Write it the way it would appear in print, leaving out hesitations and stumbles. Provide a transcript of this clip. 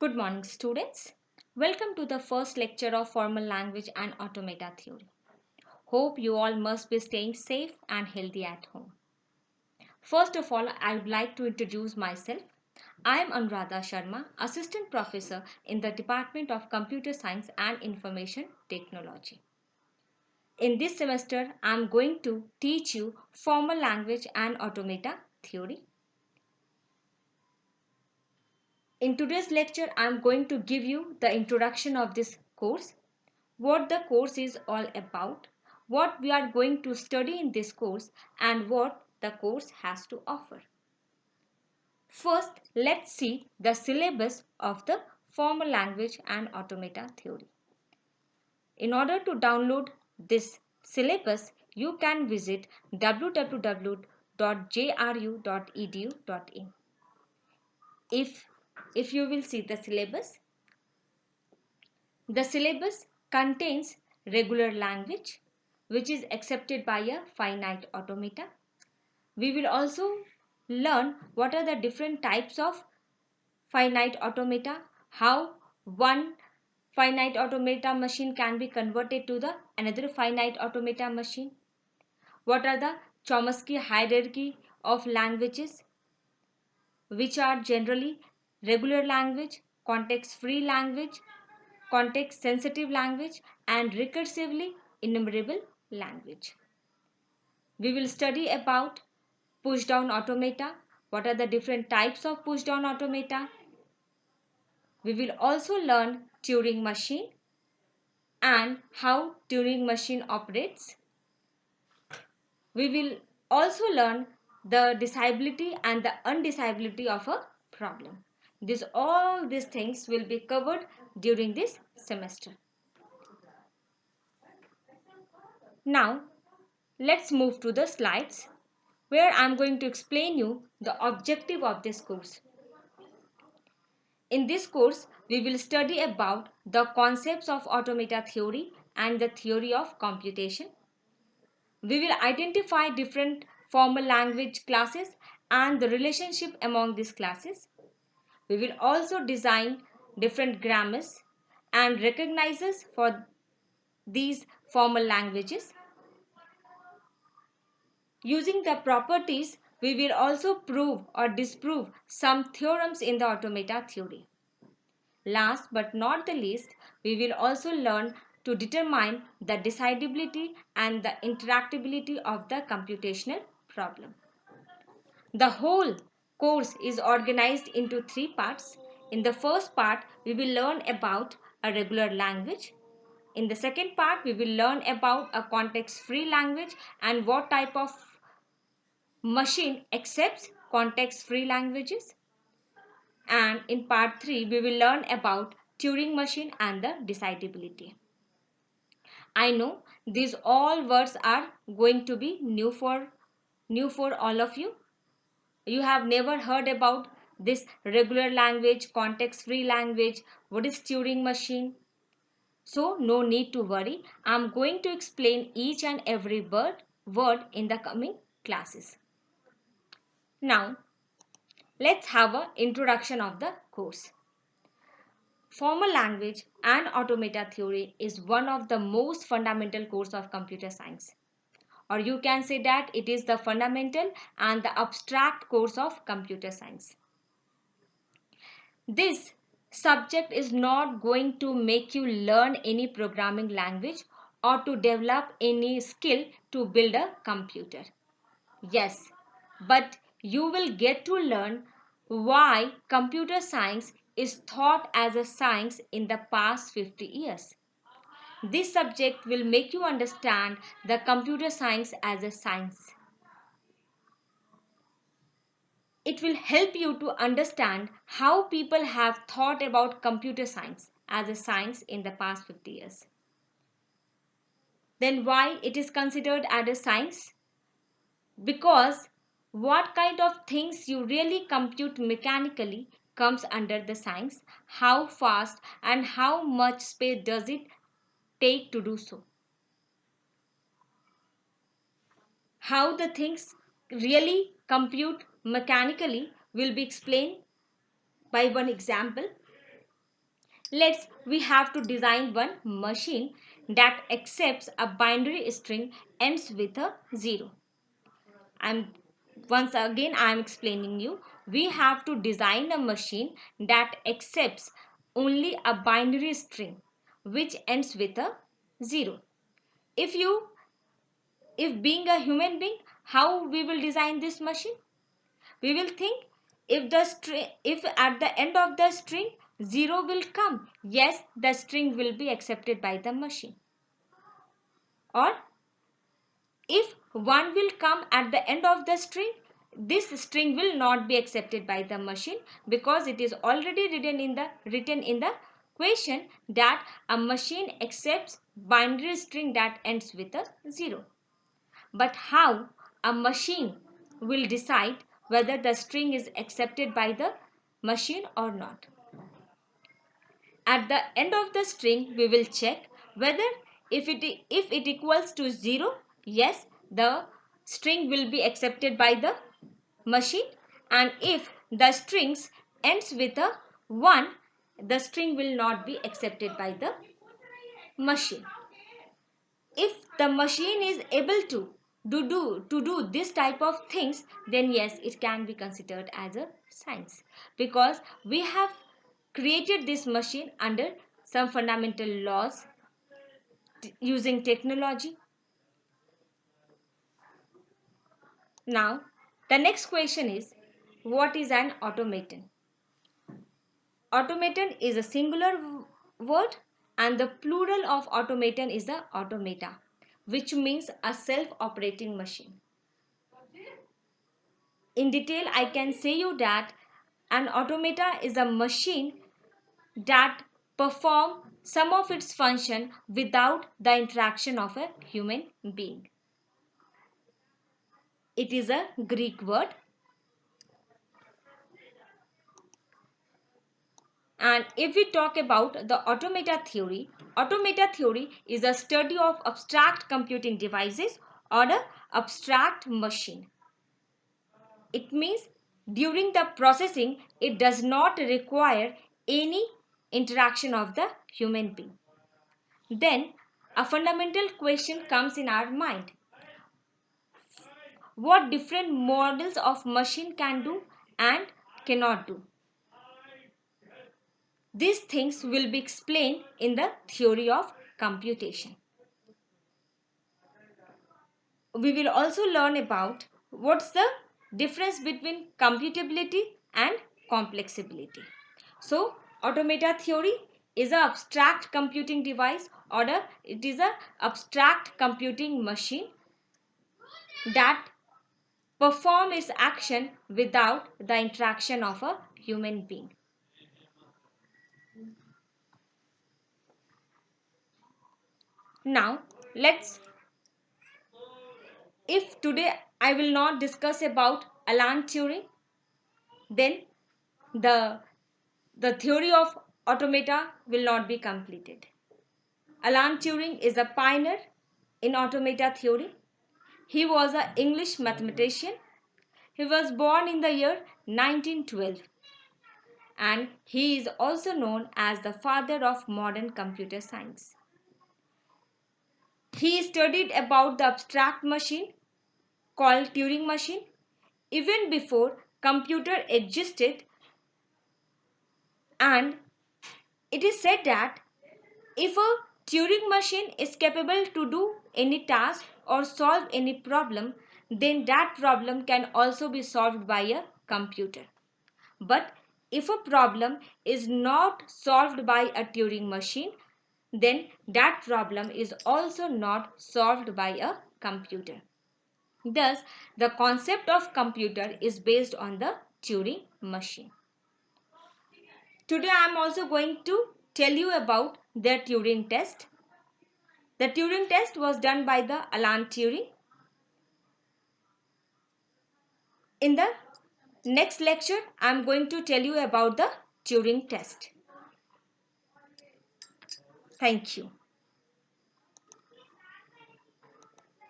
Good morning, students. Welcome to the first lecture of Formal Language and Automata Theory. Hope you all must be staying safe and healthy at home. First of all, I would like to introduce myself. I am Anuradha Sharma, Assistant Professor in the Department of Computer Science and Information Technology. In this semester, I am going to teach you Formal Language and Automata Theory. In today's lecture, I am going to give you the introduction of this course, what the course is all about, what we are going to study in this course, and what the course has to offer. First, let's see the syllabus of the Formal Language and Automata Theory. In order to download this syllabus, you can visit www.jru.edu.in. If you will see the syllabus contains regular language, which is accepted by a finite automata. We will also learn what are the different types of finite automata, how one finite automata machine can be converted to the another finite automata machine, what are the Chomsky hierarchy of languages, which are generally regular language, context-free language, context-sensitive language, and recursively enumerable language. We will study about push-down automata, what are the different types of push-down automata. We will also learn Turing machine and how Turing machine operates. We will also learn the decidability and the undecidability of a problem. All these things will be covered during this semester. Now, let's move to the slides where I am going to explain you the objective of this course. In this course, we will study about the concepts of automata theory and the theory of computation. We will identify different formal language classes and the relationship among these classes. We will also design different grammars and recognizers for these formal languages. Using the properties, we will also prove or disprove some theorems in the automata theory. Last but not the least, we will also learn to determine the decidability and the interactability of the computational problem. The whole course is organized into 3 parts. In the first part, we will learn about a regular language. In the second part, we will learn about a context-free language and what type of machine accepts context-free languages. And in part 3, we will learn about Turing machine and the decidability. I know these all words are going to be new for all of you. You have never heard about this regular language, context-free language, what is Turing machine. So no need to worry. I am going to explain each and every word in the coming classes. Now, let's have an introduction of the course. Formal language and automata theory is one of the most fundamental course of computer science. Or you can say that it is the fundamental and the abstract course of computer science. This subject is not going to make you learn any programming language or to develop any skill to build a computer. Yes, but you will get to learn why computer science is thought as a science in the past 50 years. This subject will make you understand the computer science as a science. It will help you to understand how people have thought about computer science as a science in the past 50 years. Then why it is considered as a science? Because what kind of things you really compute mechanically comes under the science, how fast and how much space does it take to do so. How the things really compute mechanically will be explained by one example. We have to design one machine that accepts a binary string ends with a 0. I am explaining you. We have to design a machine that accepts only a binary string which ends with a 0. If you if being a human being, how we will design this machine? We will think, if at the end of the string 0 will come, yes, the string will be accepted by the machine. Or if 1 will come at the end of the string, this string will not be accepted by the machine, because it is already written in the question that a machine accepts binary string that ends with a 0. But how a machine will decide whether the string is accepted by the machine or not? At the end of the string, we will check whether if it equals to 0, yes, the string will be accepted by the machine, and if the strings ends with a 1, the string will not be accepted by the machine. If the machine is able to do this type of things, then yes, it can be considered as a science, because we have created this machine under some fundamental laws using technology. Now the next question is, what is an automaton? Automaton is a singular word, and the plural of automaton is the automata, which means a self-operating machine. In detail, I can say you that an automata is a machine that perform some of its function without the interaction of a human being. It is a Greek word, and if we talk about the automata theory is a study of abstract computing devices or an abstract machine. It means during the processing, it does not require any interaction of the human being. Then a fundamental question comes in our mind. What different models of machine can do and cannot do? These things will be explained in the theory of computation. We will also learn about what's the difference between computability and complexability. So, automata theory is an abstract computing device, or it is an abstract computing machine that perform its action without the interaction of a human being. Now, if today I will not discuss about Alan Turing, then the theory of automata will not be completed. Alan Turing is a pioneer in automata theory. He was an English mathematician. He was born in the year 1912, and he is also known as the father of modern computer science. He studied about the abstract machine called Turing machine even before computer existed, and it is said that if a Turing machine is capable to do any task or solve any problem, then that problem can also be solved by a computer. But if a problem is not solved by a Turing machine, then that problem is also not solved by a computer. Thus, the concept of computer is based on the Turing machine. Today I am also going to tell you about the Turing test. The Turing test was done by the Alan Turing. In the next lecture, I am going to tell you about the Turing test. Thank you.